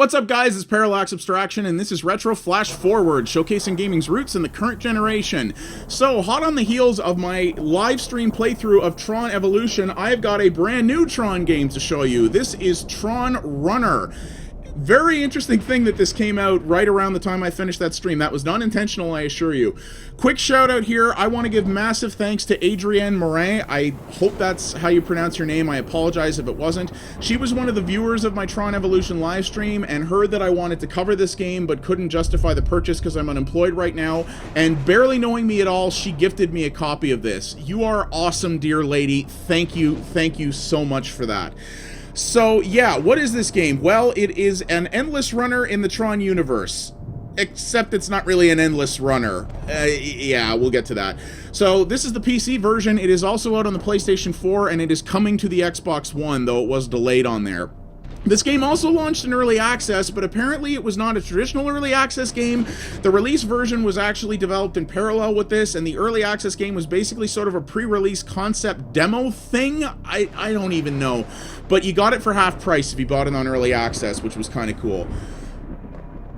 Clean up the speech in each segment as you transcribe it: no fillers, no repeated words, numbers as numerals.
What's up, guys? It's Parallax Abstraction, and this is Retro Flashforward, showcasing gaming's roots in the current generation. So, hot on the heels of my live stream playthrough of Tron Evolution, I've got a brand new Tron game to show you. This is Tron Runner. Very interesting thing that this came out right around the time I finished that stream. That was not intentional, I assure you. Quick shout out here. I want to give massive thanks to Adrienne Morin. I hope that's how you pronounce your name. I apologize if it wasn't. She was one of the viewers of my Tron Evolution live stream and heard that I wanted to cover this game but couldn't justify the purchase because I'm unemployed right now. And barely knowing me at all, she gifted me a copy of this. You are awesome, dear lady. Thank you so much for that. So, yeah, what is this game? Well, it is an endless runner in the Tron universe. Except it's not really an endless runner. Yeah, we'll get to that. So, this is the PC version. It is also out on the PlayStation 4, and it is coming to the Xbox One, though it was delayed on there. This game also launched in early access, but apparently it was not a traditional early access game. The release version was actually developed in parallel with this, and the early access game was basically sort of a pre-release concept demo thing. I don't even know. But you got it for half price if you bought it on early access, which was kind of cool.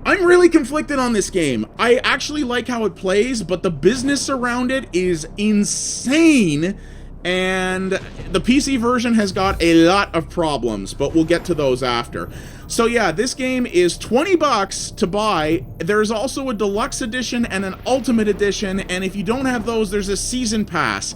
I'm really conflicted on this game. I actually like how it plays, but the business around it is insane. And the PC version has got a lot of problems, but we'll get to those after. So yeah, this game is 20 bucks to buy. There's also a deluxe edition and an ultimate edition, and if you don't have those, there's a season pass.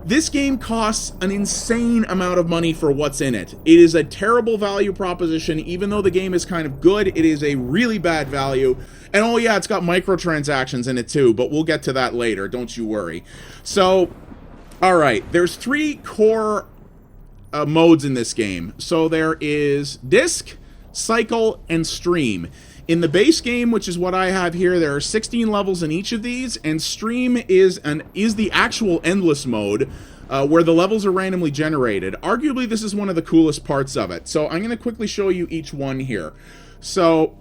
This game costs an insane amount of money for what's in it. It is a terrible value proposition. Even though the game is kind of good, it is a really bad value. And oh yeah, it's got microtransactions in it too, but we'll get to that later, don't you worry. So, alright, there's three core modes in this game. So there is Disc, Cycle, and Stream. In the base game, which is what I have here, there are 16 levels in each of these, and Stream is the actual endless mode, where the levels are randomly generated. Arguably, this is one of the coolest parts of it. So I'm going to quickly show you each one here. So,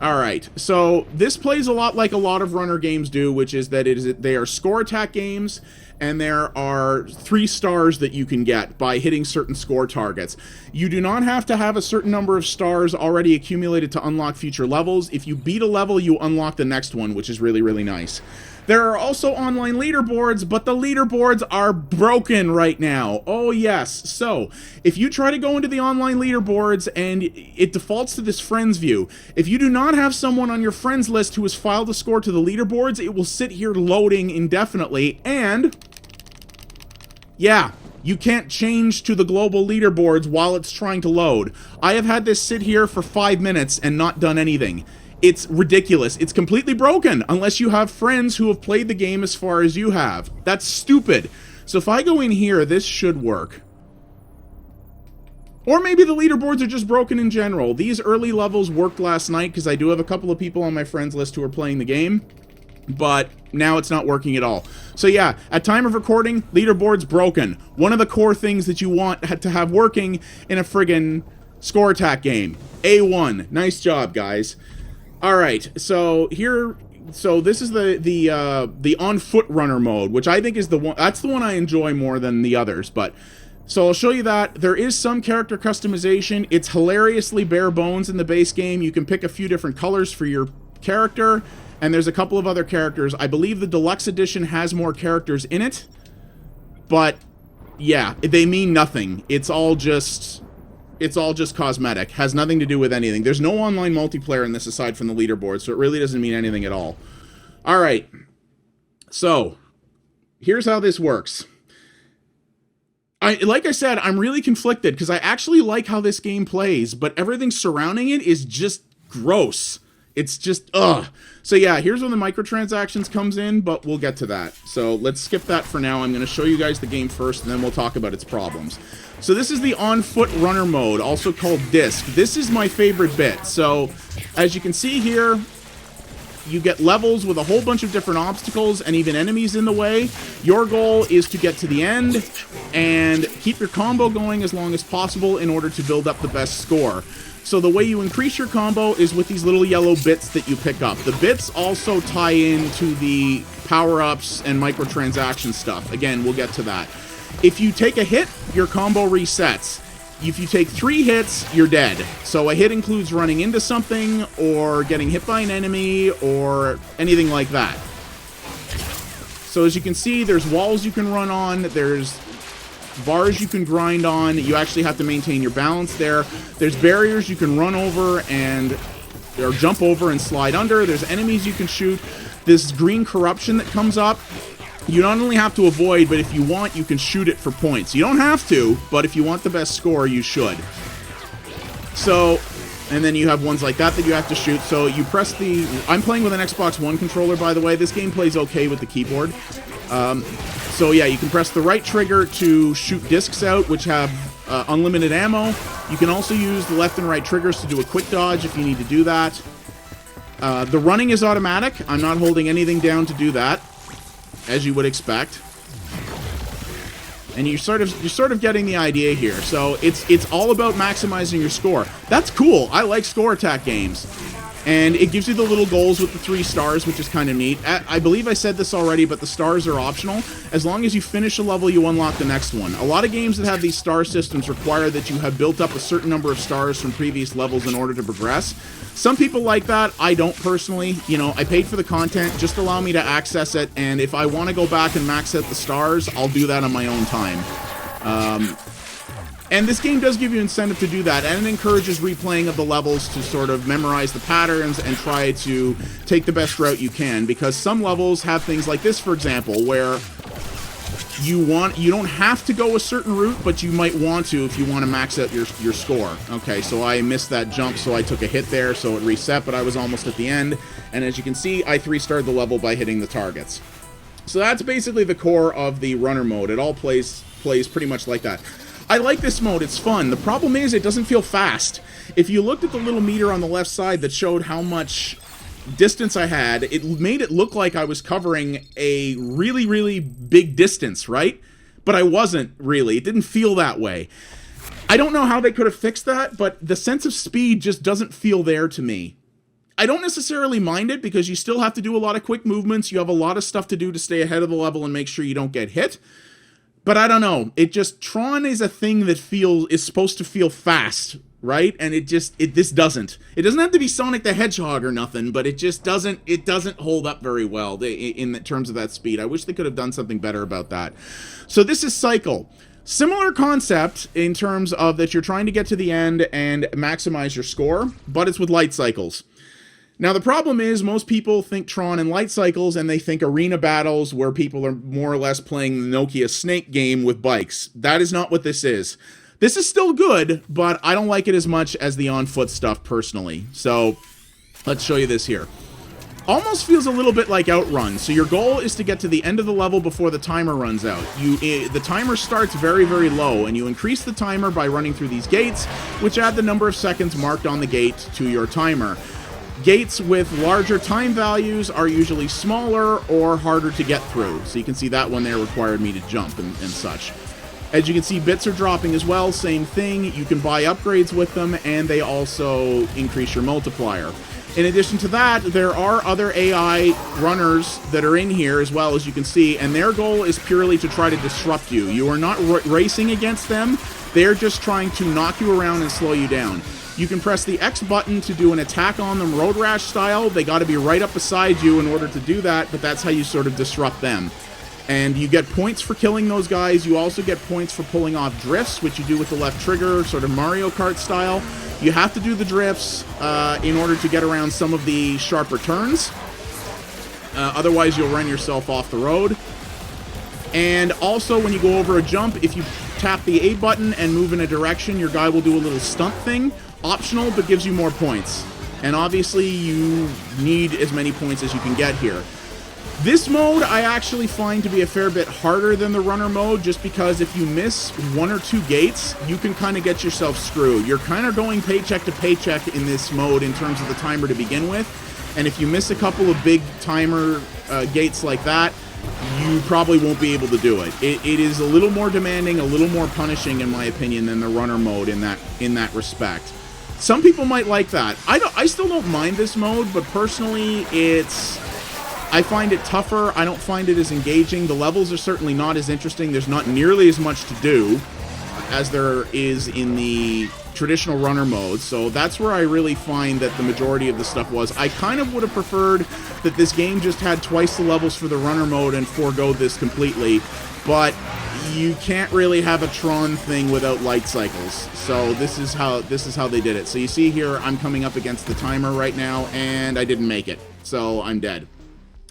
alright, so this plays a lot like a lot of runner games do, which is that they are score attack games, and there are 3 stars that you can get by hitting certain score targets. You do not have to have a certain number of stars already accumulated to unlock future levels. If you beat a level, you unlock the next one, which is really, really nice. There are also online leaderboards, but the leaderboards are broken right now. Oh yes, so if you try to go into the online leaderboards and it defaults to this friends view, if you do not have someone on your friends list who has filed a score to the leaderboards, it will sit here loading indefinitely, and yeah, you can't change to the global leaderboards while it's trying to load. I have had this sit here for 5 minutes and not done anything. It's ridiculous. It's completely broken, unless you have friends who have played the game as far as you have. That's stupid. So if I go in here, this should work. Or maybe the leaderboards are just broken in general. These early levels worked last night, because I do have a couple of people on my friends list who are playing the game. But now it's not working at all. So yeah, at time of recording, leaderboard's broken. One of the core things that you want to have working in a friggin' score attack game. A1. Nice job, guys. Alright, so here, so this is the on-foot runner mode, which I think is the one, that's the one I enjoy more than the others, but, so I'll show you that. There is some character customization. It's hilariously bare bones in the base game. You can pick a few different colors for your character, and there's a couple of other characters. I believe the deluxe edition has more characters in it, but, yeah, they mean nothing. It's all just cosmetic. Has nothing to do with anything. There's no online multiplayer in this aside from the leaderboard, so it really doesn't mean anything at all. Alright. So, here's how this works. Like I said, I'm really conflicted, because I actually like how this game plays, but everything surrounding it is just gross. It's just, ugh. So yeah, here's when the microtransactions comes in, but we'll get to that. So let's skip that for now. I'm going to show you guys the game first, and then we'll talk about its problems. So this is the on-foot runner mode, also called Disc. This is my favorite bit. So, as you can see here, you get levels with a whole bunch of different obstacles and even enemies in the way. Your goal is to get to the end and keep your combo going as long as possible in order to build up the best score. So the way you increase your combo is with these little yellow bits that you pick up. The bits also tie into the power-ups and microtransaction stuff. Again, we'll get to that. If you take a hit, your combo resets. if you take 3 hits, you're dead. So a hit includes running into something, or getting hit by an enemy, or anything like that. So as you can see, there's walls you can run on, there's bars you can grind on, you actually have to maintain your balance there. There's barriers you can run over or jump over and slide under. There's enemies you can shoot. This green corruption that comes up, you not only have to avoid, but if you want, you can shoot it for points. You don't have to, but if you want the best score, you should. So, and then you have ones like that you have to shoot. So you press the... I'm playing with an Xbox One controller, by the way. This game plays okay with the keyboard. So yeah, you can press the right trigger to shoot discs out, which have unlimited ammo. You can also use the left and right triggers to do a quick dodge if you need to do that. The running is automatic. I'm not holding anything down to do that, as you would expect. And you're sort of getting the idea here. So it's all about maximizing your score. That's cool. I like score attack games. And it gives you the little goals with the 3 stars, which is kind of neat. I believe I said this already, but the stars are optional. As long as you finish a level, you unlock the next one. A lot of games that have these star systems require that you have built up a certain number of stars from previous levels in order to progress. Some people like that. I don't personally. You know, I paid for the content. Just allow me to access it. And if I want to go back and max out the stars, I'll do that on my own time. And this game does give you incentive to do that, and it encourages replaying of the levels to sort of memorize the patterns and try to take the best route you can, because some levels have things like this, for example, where you don't have to go a certain route, but you might want to if you want to max out your score. Okay, so I missed that jump, so I took a hit there, so it reset, but I was almost at the end, and as you can see, I 3-starred the level by hitting the targets. So that's basically the core of the runner mode. It all plays pretty much like that. I like this mode, it's fun. The problem is it doesn't feel fast. If you looked at the little meter on the left side that showed how much distance I had, it made it look like I was covering a really, really big distance, right? But I wasn't really. It didn't feel that way. I don't know how they could have fixed that, but the sense of speed just doesn't feel there to me. I don't necessarily mind it because you still have to do a lot of quick movements. You have a lot of stuff to do to stay ahead of the level and make sure you don't get hit. But I don't know. It just... Tron is a thing that is supposed to feel fast, right? And this doesn't. It doesn't have to be Sonic the Hedgehog or nothing, but it just doesn't... It doesn't hold up very well in terms of that speed. I wish they could have done something better about that. So this is Cycle. Similar concept in terms of that you're trying to get to the end and maximize your score, but it's with light cycles. Now, the problem is most people think Tron and light cycles, and they think arena battles where people are more or less playing the Nokia Snake game with bikes. That is not what this is. This is still good, but I don't like it as much as the on-foot stuff personally. So, let's show you this here. Almost feels a little bit like Outrun. So your goal is to get to the end of the level before the timer runs out. The timer starts very, very low, and you increase the timer by running through these gates, which add the number of seconds marked on the gate to your timer. Gates with larger time values are usually smaller or harder to get through. So you can see that one there required me to jump and such. As you can see, bits are dropping as well. Same thing. You can buy upgrades with them, and they also increase your multiplier. In addition to that, there are other AI runners that are in here as well, as you can see, and their goal is purely to try to disrupt you. You are not racing against them. They're just trying to knock you around and slow you down. You can press the X button to do an attack on them road rash style. They got to be right up beside you in order to do that, but that's how you sort of disrupt them. And you get points for killing those guys. You also get points for pulling off drifts, which you do with the left trigger, sort of Mario Kart style. You have to do the drifts in order to get around some of the sharper turns. Otherwise, you'll run yourself off the road. And also, when you go over a jump, if you tap the A button and move in a direction, your guy will do a little stunt thing. Optional, but gives you more points. And obviously, you need as many points as you can get here. This mode, I actually find to be a fair bit harder than the runner mode, just because if you miss 1 or 2 gates, you can kind of get yourself screwed. You're kind of going paycheck to paycheck in this mode in terms of the timer to begin with. And if you miss a couple of big timer gates like that, you probably won't be able to do it. It is a little more demanding, a little more punishing, in my opinion, than the runner mode in that respect. Some people might like that. I still don't mind this mode, but personally, I find it tougher. I don't find it as engaging. The levels are certainly not as interesting. There's not nearly as much to do. as there is in the traditional runner mode. So that's where I really find that the majority of the stuff was. I kind of would have preferred that this game just had twice the levels for the runner mode and forego this completely, but you can't really have a Tron thing without light cycles. So this is how they did it. So you see here, I'm coming up against the timer right now, and I didn't make it, so I'm dead.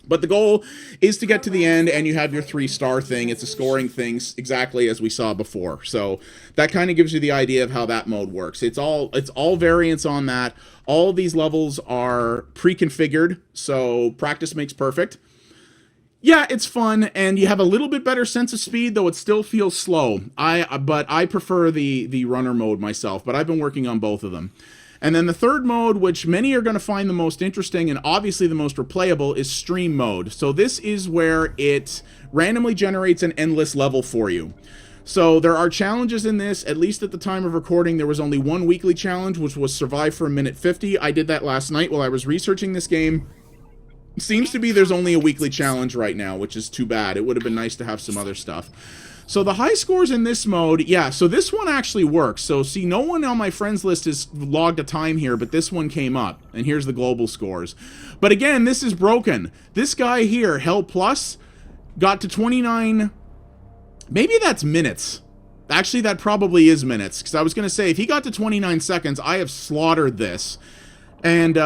But the goal is to get to the end, and you have your 3-star thing. It's a scoring thing, exactly as we saw before. So that kind of gives you the idea of how that mode works. It's all variants on that. All of these levels are pre-configured, so practice makes perfect. Yeah, it's fun, and you have a little bit better sense of speed, though it still feels slow. But I prefer the runner mode myself, but I've been working on both of them. And then the third mode, which many are going to find the most interesting and obviously the most replayable, is stream mode. So this is where it randomly generates an endless level for you. So there are challenges in this. At least at the time of recording, there was only one weekly challenge, which was survive for a minute 50. I did that last night while I was researching this game. Seems to be there's only a weekly challenge right now, which is too bad. It would have been nice to have some other stuff. So the high scores in this mode, yeah, so this one actually works. So see, no one on my friends list has logged a time here, but this one came up. And here's the global scores. But again, this is broken. This guy here, Hell Plus, got to 29... Maybe that's minutes. Actually, that probably is minutes. Because I was going to say, if he got to 29 seconds, I have slaughtered this. And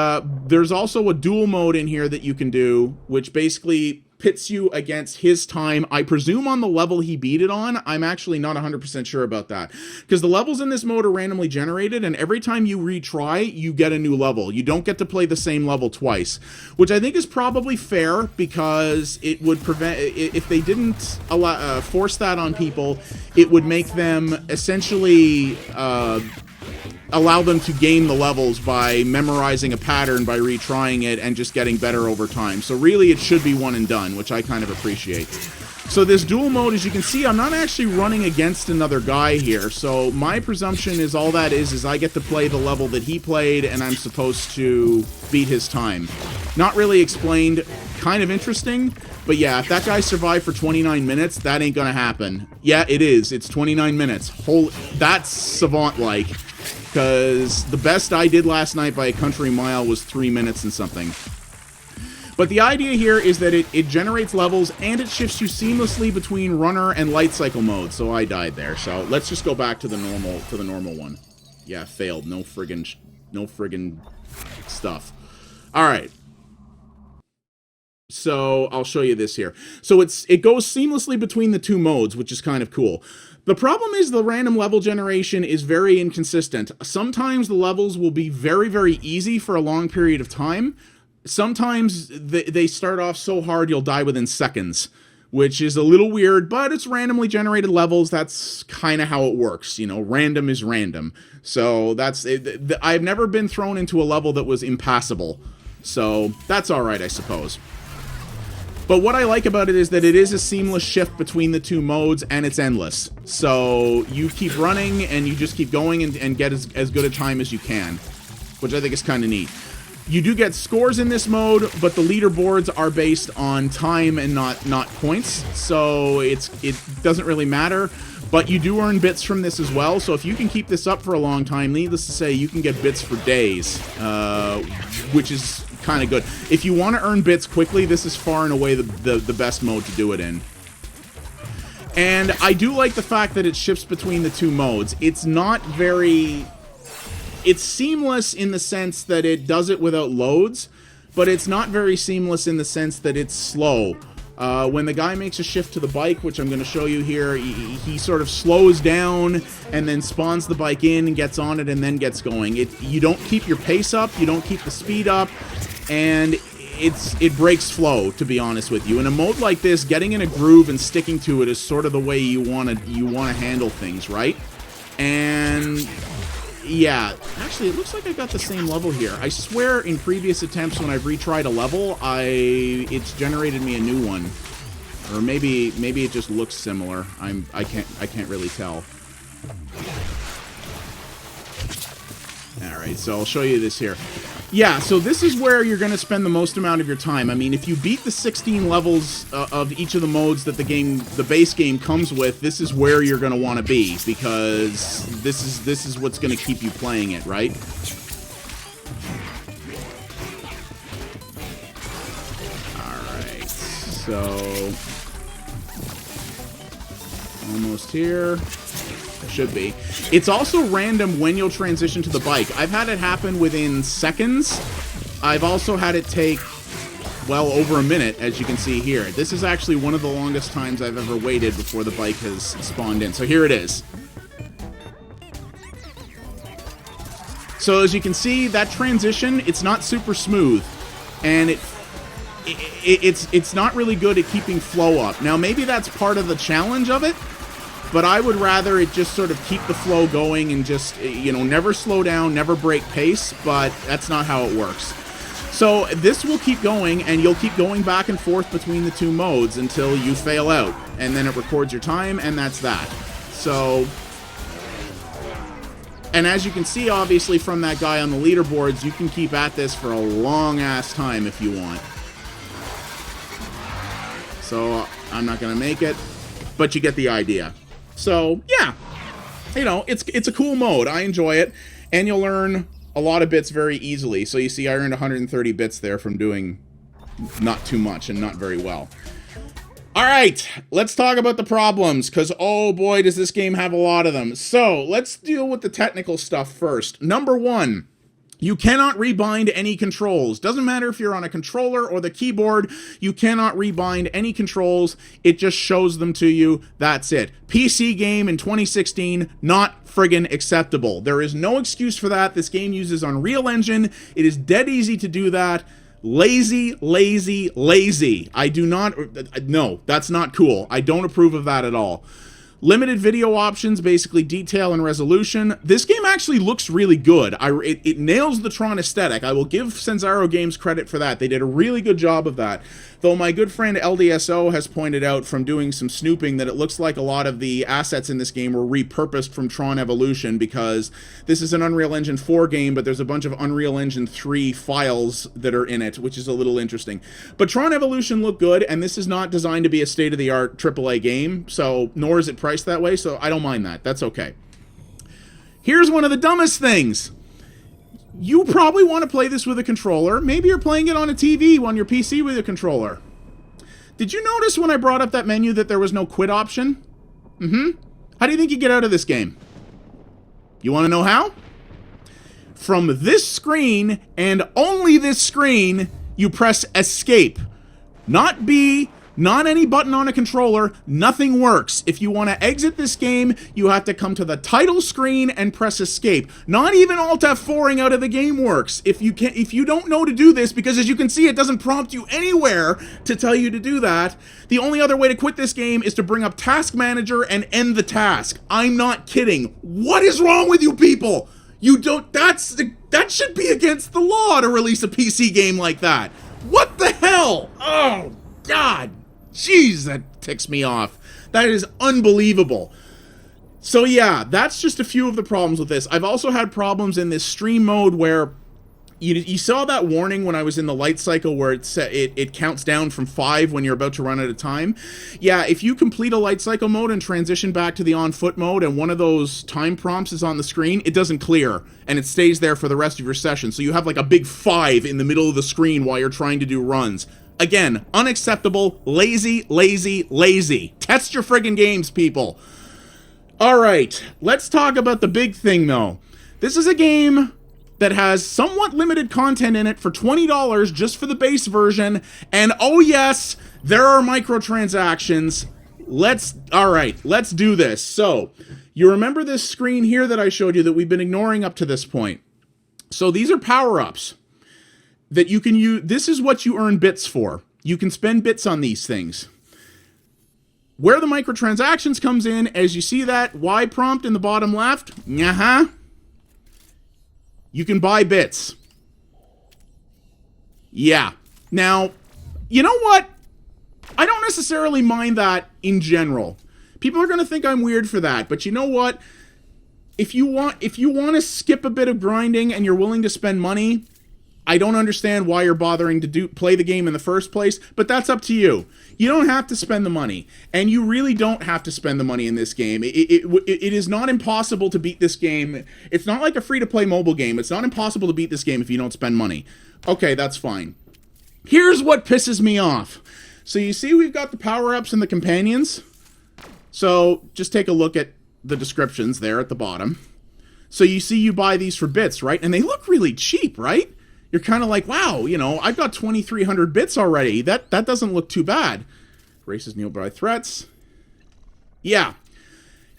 there's also a dual mode in here that you can do, which basically pits you against his time. I presume on the level he beat it on. I'm actually not 100% sure about that. Because the levels in this mode are randomly generated, and every time you retry, you get a new level. You don't get to play the same level twice, which I think is probably fair, because it would prevent... If they didn't allow, force that on people, it would make them essentially... allow them to game the levels by memorizing a pattern by retrying it and just getting better over time. So really it should be one and done, which I kind of appreciate. So this dual mode, as you can see, I'm not actually running against another guy here. So my presumption is all that is I get to play the level that he played and I'm supposed to beat his time. Not really explained, kind of interesting, but yeah, if that guy survived for 29 minutes, that ain't gonna happen. Yeah, it is. It's 29 minutes. That's savant-like. Because the best I did last night by a country mile was 3 minutes and something. But the idea here is that it generates levels and it shifts you seamlessly between runner and light cycle mode. So I died there. So let's just go back to the normal one. Yeah, failed. No friggin' stuff. All right. So I'll show you this here. So it goes seamlessly between the two modes, which is kind of cool. The problem is the random level generation is very inconsistent. Sometimes the levels will be very, very easy for a long period of time. Sometimes they start off so hard you'll die within seconds, which is a little weird, but it's randomly generated levels. That's kind of how it works. You know, random is random. So that's it. I've never been thrown into a level that was impassable. So that's all right, I suppose. But what I like about it is that it is a seamless shift between the two modes, and it's endless. So you keep running, and you just keep going and get as good a time as you can, which I think is kind of neat. You do get scores in this mode, but the leaderboards are based on time and not points, so it doesn't really matter. But you do earn bits from this as well, so if you can keep this up for a long time, needless to say, you can get bits for days, which is kind of good. If you want to earn bits quickly, this is far and away the best mode to do it in. And I do like the fact that it shifts between the two modes. It's not very... It's seamless in the sense that it does it without loads, but it's not very seamless in the sense that it's slow. When the guy makes a shift to the bike, which I'm going to show you here, he sort of slows down and then spawns the bike in and gets on it and then gets going. You don't keep your pace up, you don't keep the speed up, and it breaks flow, to be honest with you. In a mode like this, getting in a groove and sticking to it is sort of the way you want to handle things, right? And yeah, actually, it looks like I got the same level here. I swear in previous attempts when I've retried a level, it's generated me a new one. Or maybe it just looks similar. I can't really tell. Alright, so I'll show you this here. Yeah, so this is where you're going to spend the most amount of your time. I mean, if you beat the 16 levels of each of the modes that the base game comes with, this is where you're going to want to be, because this is what's going to keep you playing it, right? Alright, so... almost here. Should be. It's also random when you'll transition to the bike. I've had it happen within seconds. I've also had it take, well, over a minute, as you can see here. This is actually one of the longest times I've ever waited before the bike has spawned in. So here it is. So as you can see, that transition, it's not super smooth. And it's not really good at keeping flow up. Now, maybe that's part of the challenge of it. But I would rather it just sort of keep the flow going and just, you know, never slow down, never break pace, but that's not how it works. So this will keep going, and you'll keep going back and forth between the two modes until you fail out. And then it records your time, and that's that. So... and as you can see, obviously, from that guy on the leaderboards, you can keep at this for a long-ass time if you want. So I'm not going to make it, but you get the idea. So, yeah, you know, it's a cool mode. I enjoy it, and you'll learn a lot of bits very easily. So you see I earned 130 bits there from doing not too much and not very well. All right, let's talk about the problems, because, oh boy, does this game have a lot of them. So let's deal with the technical stuff first. Number one. You cannot rebind any controls. Doesn't matter if you're on a controller or the keyboard, you cannot rebind any controls. It just shows them to you. That's it. PC game in 2016, not friggin' acceptable. There is no excuse for that. This game uses Unreal Engine. It is dead easy to do that. Lazy, lazy, lazy. I do not... no, that's not cool. I don't approve of that at all. Limited video options, basically detail and resolution. This game actually looks really good. It nails the Tron aesthetic. I will give Senzaro Games credit for that. They did a really good job of that. Though my good friend LDSO has pointed out from doing some snooping that it looks like a lot of the assets in this game were repurposed from Tron Evolution, because this is an Unreal Engine 4 game, but there's a bunch of Unreal Engine 3 files that are in it, which is a little interesting. But Tron Evolution looked good, and this is not designed to be a state-of-the-art AAA game, so nor is it priced that way, so I don't mind that. That's okay. Here's one of the dumbest things. You probably want to play this with a controller. Maybe you're playing it on a TV on your PC with a controller. Did you notice when I brought up that menu that there was no quit option? How do you think you get out of this game? You want to know how? From this screen, and only this screen, you press escape. Not B, not any button on a controller, nothing works. If you want to exit this game, you have to come to the title screen and press escape. Not even Alt F4ing out of the game works. If you don't know to do this, because as you can see, it doesn't prompt you anywhere to tell you to do that, the only other way to quit this game is to bring up Task Manager and end the task. I'm not kidding. What is wrong with you people? You don't, that should be against the law to release a PC game like that. What the hell? Oh, God. Jeez, that ticks me off. That is unbelievable. So yeah, that's just a few of the problems with this. I've also had problems in this stream mode where you saw that warning when I was in the light cycle where it counts down from 5 when you're about to run out of time. Yeah, if you complete a light cycle mode and transition back to the on foot mode and one of those time prompts is on the screen, it doesn't clear and it stays there for the rest of your session. So you have like a big 5 in the middle of the screen while you're trying to do runs. Again, unacceptable, lazy, lazy, lazy. Test your friggin' games, people. Alright, let's talk about the big thing, though. This is a game that has somewhat limited content in it for $20 just for the base version, and oh yes, there are microtransactions. Alright, let's do this. So, you remember this screen here that I showed you that we've been ignoring up to this point? So these are power-ups that you can use. This is what you earn bits for. You can spend bits on these things. Where the microtransactions comes in, as you see that Y prompt in the bottom left, you can buy bits. Yeah. Now, you know what? I don't necessarily mind that in general. People are going to think I'm weird for that, but you know what? If you want to skip a bit of grinding and you're willing to spend money, I don't understand why you're bothering to play the game in the first place, but that's up to you. You don't have to spend the money, and you really don't have to spend the money in this game. It is not impossible to beat this game. It's not like a free-to-play mobile game. It's not impossible to beat this game if you don't spend money. Okay, that's fine. Here's what pisses me off. So you see we've got the power-ups and the companions. So just take a look at the descriptions there at the bottom. So you see you buy these for bits, right? And they look really cheap, right? You're kind of like, wow, you know, I've got 2,300 bits already. That doesn't look too bad. Races nearby threats. Yeah.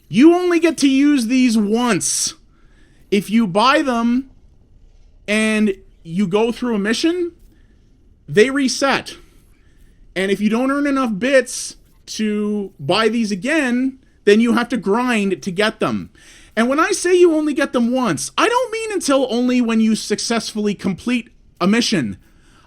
You only get to use these once. If you buy them and you go through a mission, they reset. And if you don't earn enough bits to buy these again, then you have to grind to get them. And when I say you only get them once, I don't mean until only when you successfully complete a mission.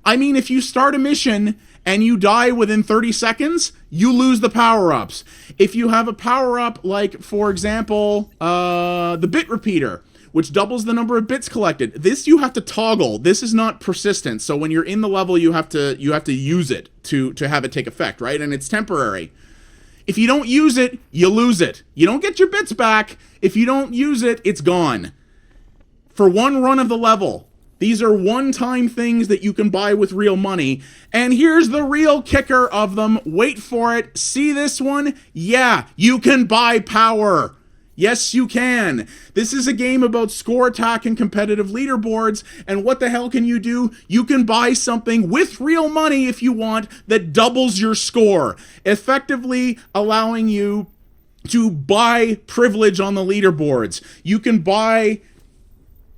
I mean, if you start a mission and you die within 30 seconds, you lose the power-ups. If you have a power-up like, for example, the bit repeater, which doubles the number of bits collected, this you have to toggle. This is not persistent. So when you're in the level, you have to use it to have it take effect, right? And it's temporary. If you don't use it, you lose it. You don't get your bits back. If you don't use it, it's gone. For one run of the level. These are one-time things that you can buy with real money. And here's the real kicker of them. Wait for it. See this one? Yeah, you can buy power. Yes, you can. This is a game about score attack and competitive leaderboards, and what the hell can you do? You can buy something with real money if you want that doubles your score, effectively allowing you to buy privilege on the leaderboards. You can buy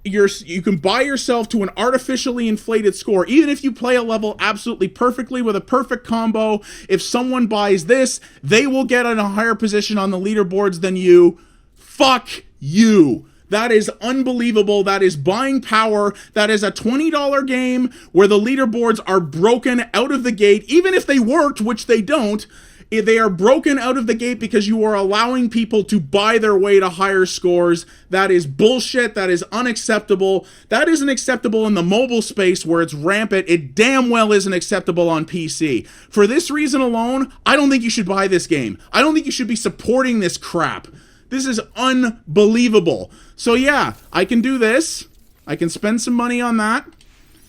yourself to an artificially inflated score. Even if you play a level absolutely perfectly with a perfect combo, if someone buys this, they will get in a higher position on the leaderboards than you. Fuck you. That is unbelievable. That is buying power. That is a $20 game where the leaderboards are broken out of the gate. Even if they worked, which they don't, they are broken out of the gate because you are allowing people to buy their way to higher scores. That is bullshit. That is unacceptable. That isn't acceptable in the mobile space where it's rampant. It damn well isn't acceptable on PC. For this reason alone, I don't think you should buy this game. I don't think you should be supporting this crap. This is unbelievable. So yeah, I can do this. I can spend some money on that.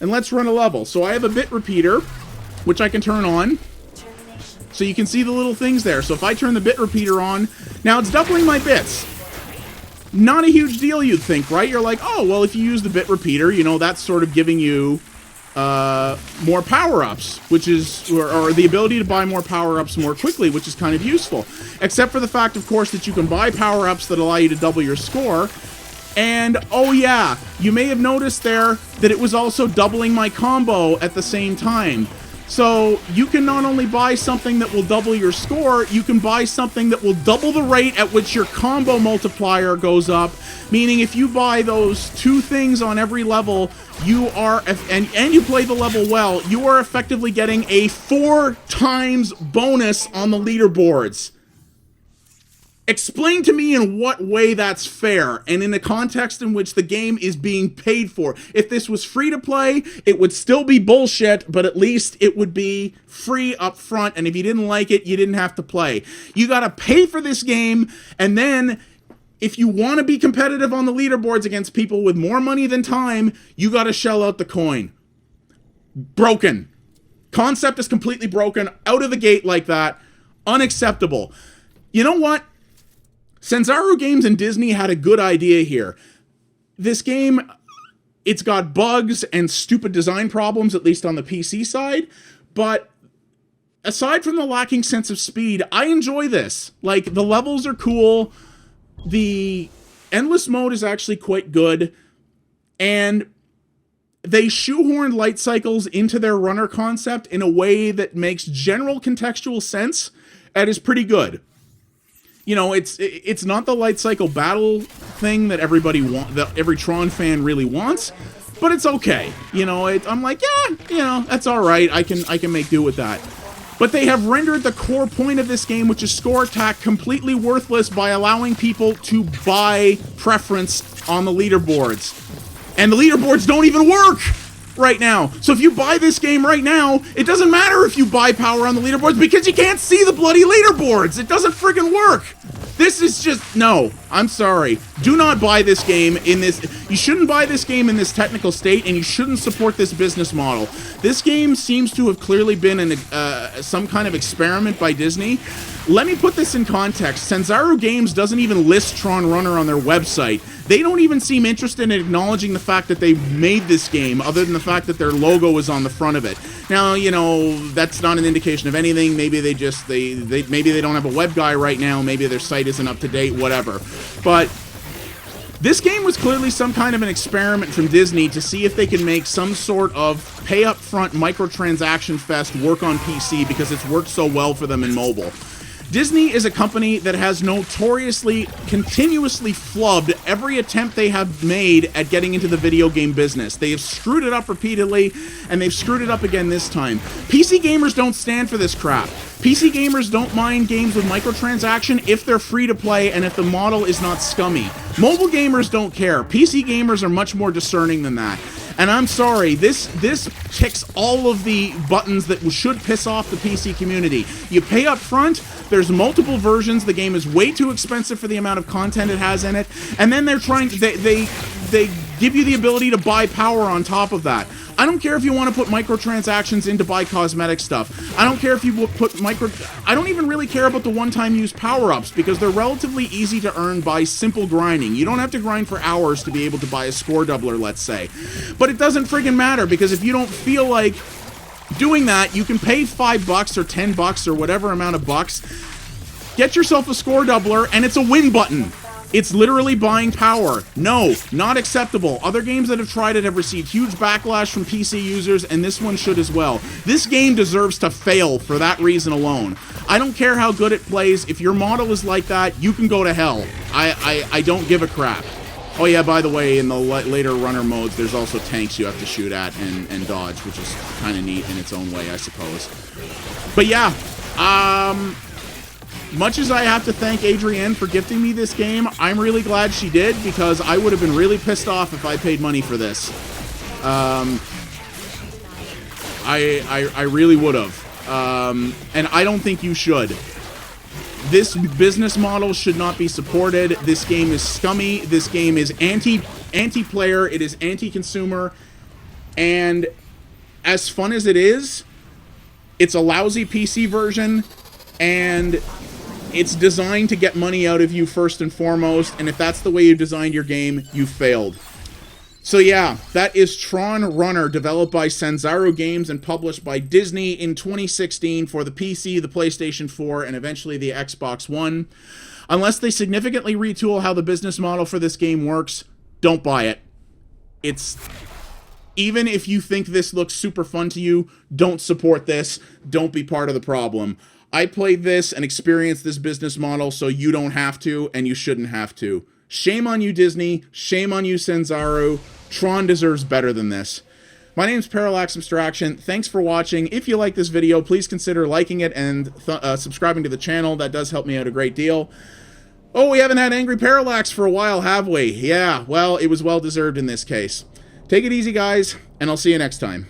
And let's run a level. So I have a bit repeater, which I can turn on. So you can see the little things there. So if I turn the bit repeater on, now it's doubling my bits. Not a huge deal, you'd think, right? You're like, oh, well, if you use the bit repeater, you know, that's sort of giving you more power-ups, which is, or the ability to buy more power-ups more quickly, which is kind of useful. Except for the fact, of course, that you can buy power-ups that allow you to double your score. And, oh yeah, you may have noticed there that it was also doubling my combo at the same time. So you can not only buy something that will double your score, you can buy something that will double the rate at which your combo multiplier goes up. Meaning if you buy those two things on every level, you are, and you play the level well, you are effectively getting a 4 times bonus on the leaderboards. Explain to me in what way that's fair, and in the context in which the game is being paid for. If this was free to play, it would still be bullshit, but at least it would be free up front, and if you didn't like it, you didn't have to play. You gotta pay for this game, and then if you want to be competitive on the leaderboards against people with more money than time, you gotta shell out the coin. Broken. Concept is completely broken, out of the gate like that. Unacceptable. You know what? Sanzaru Games and Disney had a good idea here. This game, it's got bugs and stupid design problems, at least on the PC side, but aside from the lacking sense of speed, I enjoy this. Like, the levels are cool, the endless mode is actually quite good, and they shoehorned light cycles into their runner concept in a way that makes general contextual sense and is pretty good. You know, it's not the light cycle battle thing that that every Tron fan really wants, but it's okay. You know, I'm like, yeah, you know, that's all right. I can make do with that. But they have rendered the core point of this game, which is score attack, completely worthless by allowing people to buy preference on the leaderboards. And the leaderboards don't even work! right now. So if you buy this game right now, it doesn't matter if you buy power on the leaderboards because you can't see the bloody leaderboards. It doesn't friggin' work. This is just, no, I'm sorry. Do not buy this game in this, you shouldn't buy this game in this technical state, and you shouldn't support this business model. This game seems to have clearly been some kind of experiment by Disney. Let me put this in context. Sanzaru Games doesn't even list Tron Runner on their website. They don't even seem interested in acknowledging the fact that they made this game, other than the fact that their logo is on the front of it. Now, you know, that's not an indication of anything. Maybe they just, maybe they don't have a web guy right now. Maybe their site isn't up to date, whatever. But this game was clearly some kind of an experiment from Disney to see if they can make some sort of pay-up-front microtransaction fest work on PC because it's worked so well for them in mobile. Disney is a company that has notoriously, continuously flubbed every attempt they have made at getting into the video game business. They have screwed it up repeatedly, and they've screwed it up again this time. PC gamers don't stand for this crap. PC gamers don't mind games with microtransaction if they're free to play and if the model is not scummy. Mobile gamers don't care. PC gamers are much more discerning than that. And I'm sorry, this ticks all of the buttons that should piss off the PC community. You pay up front, there's multiple versions, the game is way too expensive for the amount of content it has in it, and then they're trying to, they give you the ability to buy power on top of that. I don't care if you want to put microtransactions in to buy cosmetic stuff. I don't care if you put I don't even really care about the one-time use power-ups because they're relatively easy to earn by simple grinding. You don't have to grind for hours to be able to buy a score doubler, let's say. But it doesn't friggin' matter because if you don't feel like doing that, you can pay $5 or $10 or whatever amount of bucks, get yourself a score doubler, and it's a win button. It's literally buying power. No, not acceptable. Other games that have tried it have received huge backlash from PC users, and this one should as well. This game deserves to fail for that reason alone. I don't care how good it plays. If your model is like that, you can go to hell. I don't give a crap. Oh yeah, by the way, in the later runner modes, there's also tanks you have to shoot at and dodge, which is kind of neat in its own way, I suppose. But yeah, much as I have to thank Adrienne for gifting me this game, I'm really glad she did, because I would have been really pissed off if I paid money for this. I really would have. And I don't think you should. This business model should not be supported. This game is scummy. This game is anti-player. It is anti-consumer. And as fun as it is, it's a lousy PC version, and it's designed to get money out of you first and foremost, and if that's the way you designed your game, you failed. So yeah, that is Tron Runner, developed by Sanzaru Games and published by Disney in 2016 for the PC, the PlayStation 4, and eventually the Xbox One. Unless they significantly retool how the business model for this game works, don't buy it. Even if you think this looks super fun to you, don't support this. Don't be part of the problem. I played this and experienced this business model, so you don't have to, and you shouldn't have to. Shame on you, Disney. Shame on you, Sanzaru. Tron deserves better than this. My name's Parallax Abstraction. Thanks for watching. If you like this video, please consider liking it and subscribing to the channel. That does help me out a great deal. Oh, we haven't had Angry Parallax for a while, have we? Yeah, well, it was well-deserved in this case. Take it easy, guys, and I'll see you next time.